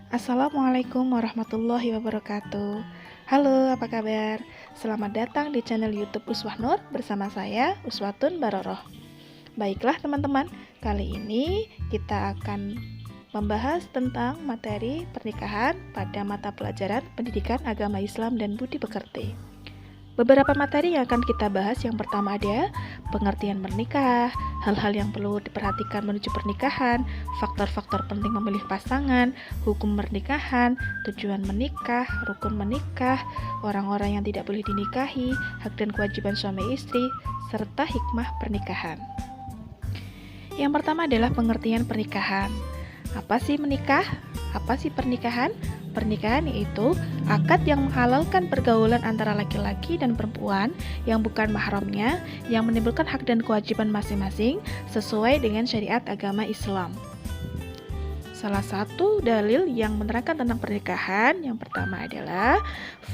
Assalamualaikum warahmatullahi wabarakatuh. Halo, apa kabar? Selamat datang di channel YouTube Uswah Nur bersama saya, Uswatun Baroroh. Baiklah teman-teman, kali ini kita akan membahas tentang materi pernikahan pada mata pelajaran Pendidikan Agama Islam dan Budi Pekerti. Beberapa materi yang akan kita bahas, yang pertama ada pengertian menikah, hal-hal yang perlu diperhatikan menuju pernikahan, faktor-faktor penting memilih pasangan, hukum pernikahan, tujuan menikah, rukun menikah, orang-orang yang tidak boleh dinikahi, hak dan kewajiban suami istri, serta hikmah pernikahan. Yang pertama adalah pengertian pernikahan. Apa sih menikah? Apa sih pernikahan? Pernikahan yaitu akad yang menghalalkan pergaulan antara laki-laki dan perempuan yang bukan mahramnya, yang menimbulkan hak dan kewajiban masing-masing sesuai dengan syariat agama Islam. Salah satu dalil yang menerangkan tentang pernikahan yang pertama adalah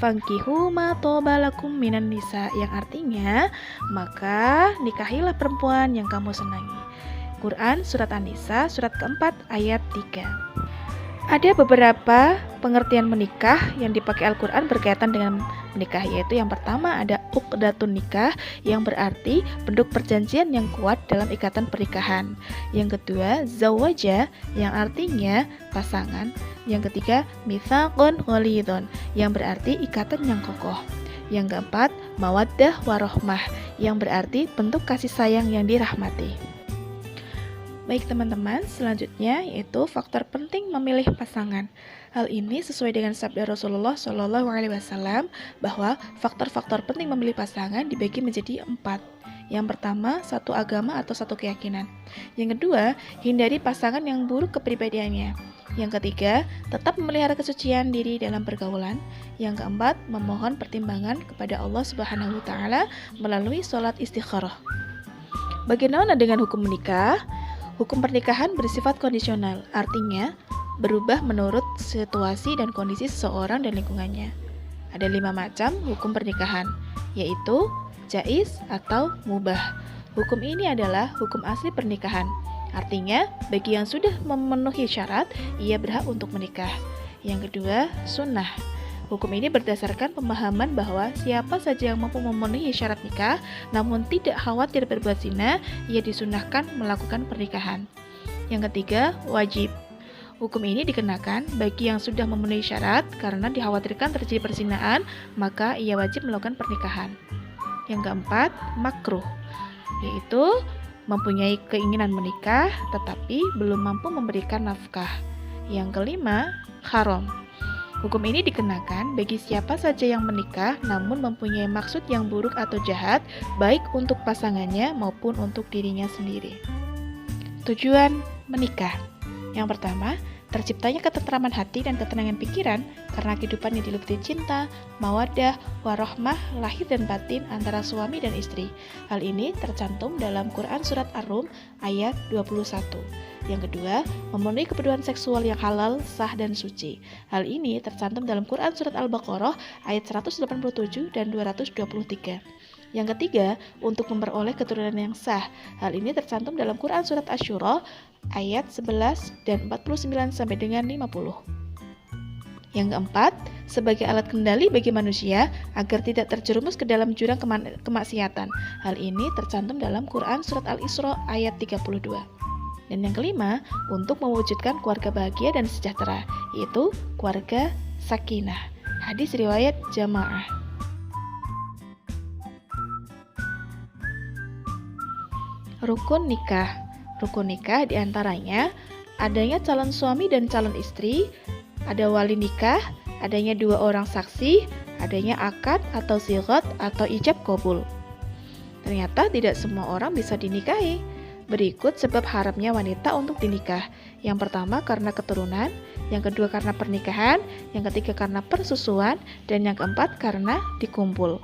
fankihu ma toba lakum minan nisa, yang artinya maka nikahilah perempuan yang kamu senangi. Quran Surat An-Nisa surat keempat ayat 3. Ada beberapa pengertian menikah yang dipakai Al-Quran berkaitan dengan menikah, yaitu yang pertama ada uqdatun nikah, yang berarti bentuk perjanjian yang kuat dalam ikatan pernikahan. Yang kedua zawaja, yang artinya pasangan. Yang ketiga mitsaqun ghalidhun, yang berarti ikatan yang kokoh. Yang keempat mawaddah warohmah, yang berarti bentuk kasih sayang yang dirahmati. Baik teman-teman, selanjutnya yaitu faktor penting memilih pasangan. Hal ini sesuai dengan sabda Rasulullah SAW bahwa faktor-faktor penting memilih pasangan dibagi menjadi 4. Yang pertama, satu agama atau satu keyakinan. Yang kedua, hindari pasangan yang buruk kepribadiannya. Yang ketiga, tetap memelihara kesucian diri dalam pergaulan. Yang keempat, memohon pertimbangan kepada Allah Subhanahu wa Ta'ala melalui sholat istikharah. Bagaimana dengan hukum menikah? Hukum pernikahan bersifat kondisional, artinya berubah menurut situasi dan kondisi seseorang dan lingkungannya. Ada 5 macam hukum pernikahan, yaitu jaiz atau mubah. Hukum ini adalah hukum asli pernikahan, artinya bagi yang sudah memenuhi syarat, ia berhak untuk menikah. Yang kedua, sunnah. Hukum ini berdasarkan pemahaman bahwa siapa saja yang mampu memenuhi syarat nikah namun tidak khawatir berbuat zina, ia disunahkan melakukan pernikahan. Yang ketiga, wajib. Hukum ini dikenakan bagi yang sudah memenuhi syarat karena dikhawatirkan terjadi perzinaan, maka ia wajib melakukan pernikahan. Yang keempat, makruh, yaitu mempunyai keinginan menikah tetapi belum mampu memberikan nafkah. Yang kelima, haram. Hukum ini dikenakan bagi siapa saja yang menikah namun mempunyai maksud yang buruk atau jahat, baik untuk pasangannya maupun untuk dirinya sendiri. Tujuan menikah. Yang pertama, terciptanya ketentraman hati dan ketenangan pikiran karena kehidupan yang diliputi cinta, mawaddah, warohmah, lahir dan batin antara suami dan istri. Hal ini tercantum dalam Quran Surat Ar-Rum ayat 21. Yang kedua, memenuhi kebutuhan seksual yang halal, sah, dan suci. Hal ini tercantum dalam Quran Surat Al-Baqarah ayat 187 dan 223. Yang ketiga, untuk memperoleh keturunan yang sah. Hal ini tercantum dalam Quran Surat Asy-Syura ayat 11 dan 49 sampai dengan 50. Yang keempat, sebagai alat kendali bagi manusia agar tidak terjerumus ke dalam jurang kemaksiatan. Hal ini tercantum dalam Quran Surat Al-Isra ayat 32. Dan yang kelima, untuk mewujudkan keluarga bahagia dan sejahtera, yaitu keluarga sakinah. Hadis riwayat Jamaah. Rukun nikah. Rukun nikah diantaranya adanya calon suami dan calon istri, ada wali nikah, adanya 2 orang saksi, adanya akad atau sighat atau ijab qabul. Ternyata tidak semua orang bisa dinikahi. Berikut sebab haramnya wanita untuk dinikah. Yang pertama karena keturunan, yang kedua karena pernikahan, yang ketiga karena persusuan, dan yang keempat karena dikumpul.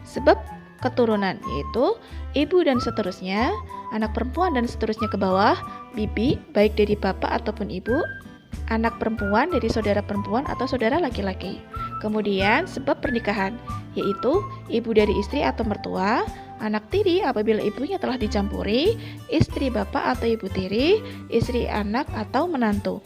Sebab keturunan yaitu ibu dan seterusnya, anak perempuan dan seterusnya ke bawah, bibi baik dari bapak ataupun ibu, anak perempuan dari saudara perempuan atau saudara laki-laki. Kemudian sebab pernikahan yaitu ibu dari istri atau mertua, anak tiri apabila ibunya telah dicampuri, istri bapak atau ibu tiri, istri anak atau menantu.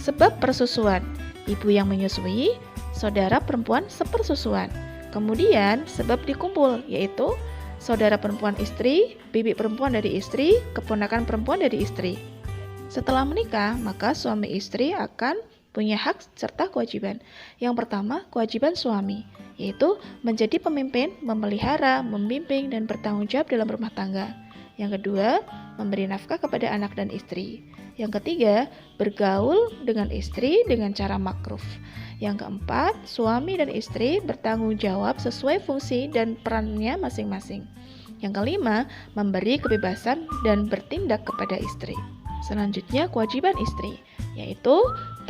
Sebab persusuan, ibu yang menyusui, saudara perempuan sepersusuan. Kemudian sebab dikumpul, yaitu saudara perempuan istri, bibi perempuan dari istri, keponakan perempuan dari istri. Setelah menikah, maka suami istri akan punya hak serta kewajiban. Yang pertama, kewajiban suami, yaitu menjadi pemimpin, memelihara, membimbing, dan bertanggung jawab dalam rumah tangga. Yang kedua, memberi nafkah kepada anak dan istri. Yang ketiga, bergaul dengan istri dengan cara makruf. Yang keempat, suami dan istri bertanggung jawab sesuai fungsi dan perannya masing-masing. Yang kelima, memberi kebebasan dan bertindak kepada istri. Selanjutnya, kewajiban istri, yaitu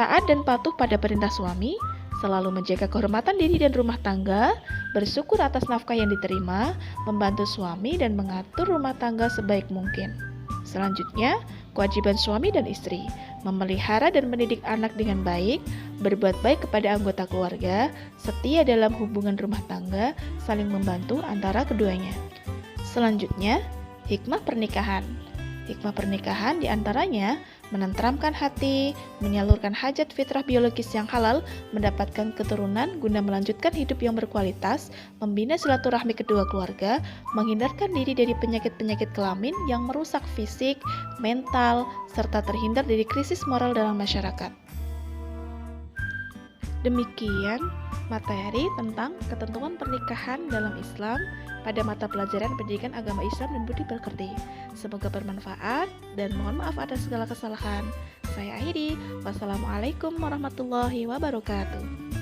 taat dan patuh pada perintah suami, selalu menjaga kehormatan diri dan rumah tangga, bersyukur atas nafkah yang diterima, membantu suami dan mengatur rumah tangga sebaik mungkin. Selanjutnya, kewajiban suami dan istri, memelihara dan mendidik anak dengan baik, berbuat baik kepada anggota keluarga, setia dalam hubungan rumah tangga, saling membantu antara keduanya. Selanjutnya, hikmah pernikahan. Hikmah pernikahan diantaranya menenteramkan hati, menyalurkan hajat fitrah biologis yang halal, mendapatkan keturunan guna melanjutkan hidup yang berkualitas, membina silaturahmi kedua keluarga, menghindarkan diri dari penyakit-penyakit kelamin yang merusak fisik, mental, serta terhindar dari krisis moral dalam masyarakat. Demikian materi tentang ketentuan pernikahan dalam Islam pada mata pelajaran Pendidikan Agama Islam dan Budi Pekerti. Semoga bermanfaat dan mohon maaf atas segala kesalahan. Saya akhiri. Wassalamualaikum warahmatullahi wabarakatuh.